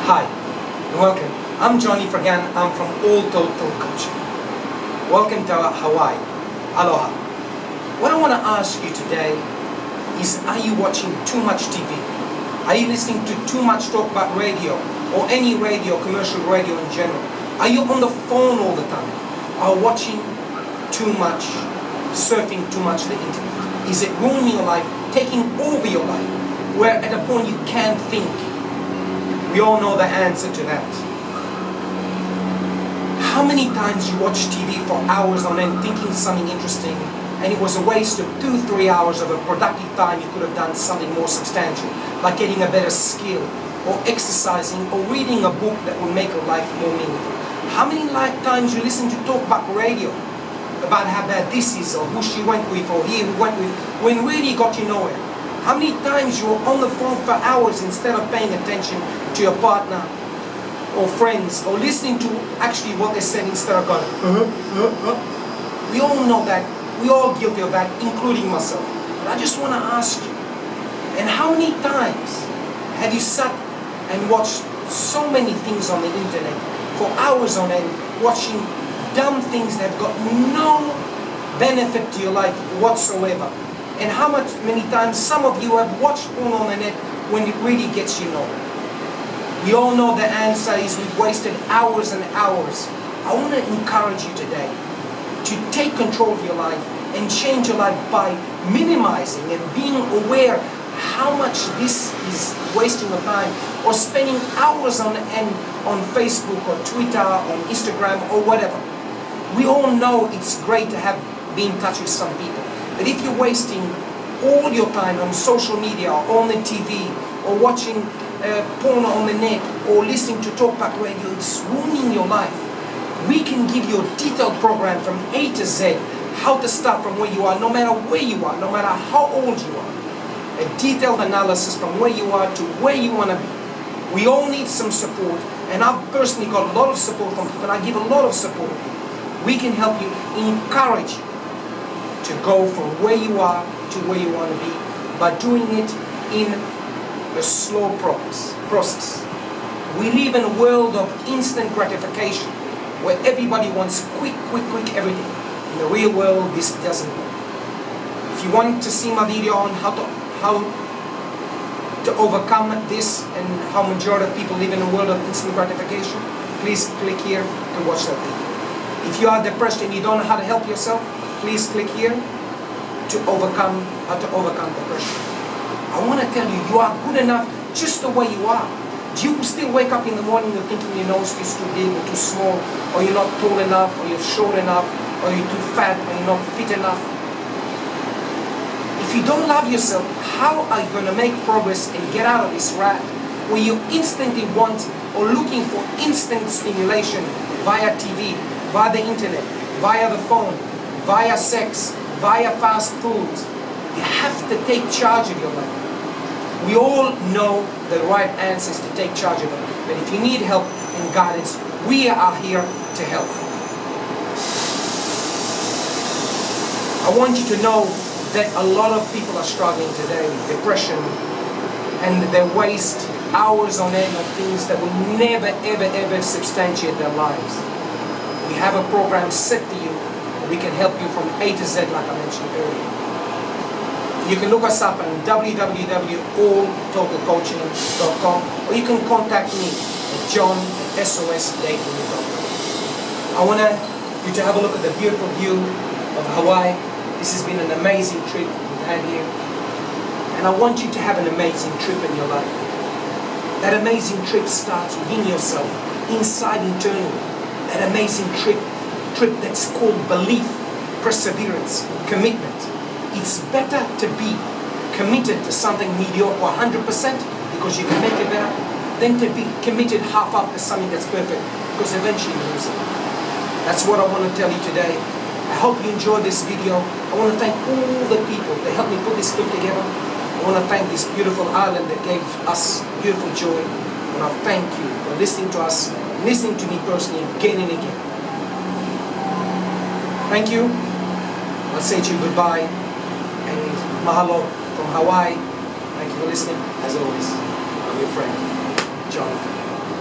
Hi, and welcome. I'm Johnny Fragan. I'm from All Total Coaching. Welcome to Hawaii. Aloha. What I want to ask you today is, are you watching too much TV? Are you listening to too much talk about radio, or any radio, commercial radio in general? Are you on the phone all the time? Are watching too much, surfing too much the internet? Is it ruining your life, taking over your life, where at a point you can't think? We all know the answer to that. How many times you watch TV for hours on end thinking something interesting, and it was a waste of 2-3 hours of a productive time you could have done something more substantial, like getting a better skill, or exercising, or reading a book that will make your life more meaningful? How many times you listen to talk about radio, about how bad this is, or who she went with, or he went with, when really got you nowhere? How many times you were on the phone for hours instead of paying attention to your partner or friends, or listening to actually what they said instead of going, We all know that. We all guilty of that, including myself. But I just want to ask you, and how many times have you sat and watched so many things on the internet for hours on end, watching dumb things that got no benefit to your life whatsoever? And how many times some of you have watched porn on the net when it really gets you nowhere? We all know the answer is we've wasted hours and hours. I want to encourage you today to take control of your life and change your life by minimizing and being aware how much this is wasting your time, or spending hours on end on Facebook or Twitter or Instagram or whatever. We all know it's great to be in touch with some people. But if you're wasting all your time on social media, or on the TV, or watching porn on the net, or listening to talkback radio, it's ruining your life. We can give you a detailed program from A to Z, how to start from where you are, no matter where you are, no matter how old you are. A detailed analysis from where you are to where you want to be. We all need some support, and I've personally got a lot of support from people, and I give a lot of support. We can help you, encourage you to go from where you are to where you want to be, by doing it in a slow process. We live in a world of instant gratification, where everybody wants quick everything. In the real world, this doesn't work. If you want to see my video on how to overcome this, and how majority of people live in a world of instant gratification, please click here to watch that video. If you are depressed and you don't know how to help yourself, please click here to overcome depression. I want to tell you, you are good enough just the way you are. Do you still wake up in the morning and thinking your nose is too big or too small, or you're not tall enough, or you're short enough, or you're too fat, or you're not fit enough? If you don't love yourself, how are you going to make progress and get out of this rat where you instantly want, or looking for instant stimulation via TV, via the internet, via the phone, via sex, via fast food? You have to take charge of your life. We all know the right answers to take charge of it. But if you need help and guidance, we are here to help. I want you to know that a lot of people are struggling today with depression, and they waste hours on end on things that will never ever substantiate their lives. We have a program set to you. We can help you from A to Z, like I mentioned earlier. You can look us up on www.alltotalcoaching.com, or you can contact me at john@sosdating.com. I want you to have a look at the beautiful view of Hawaii. This has been an amazing trip we've had here, and I want you to have an amazing trip in your life. That amazing trip starts within yourself, inside internally. That amazing trip that's called belief, perseverance, commitment. It's better to be committed to something mediocre 100% because you can make it better, than to be committed half-up to something that's perfect, because eventually you lose it. That's what I want to tell you today. I hope you enjoyed this video. I want to thank all the people that helped me put this clip together. I want to thank this beautiful island that gave us beautiful joy. And I thank you for listening to us, listening to me personally again and again. Thank you. I'll say to you goodbye. And mahalo from Hawaii. Thank you for listening. As always, I'm your friend.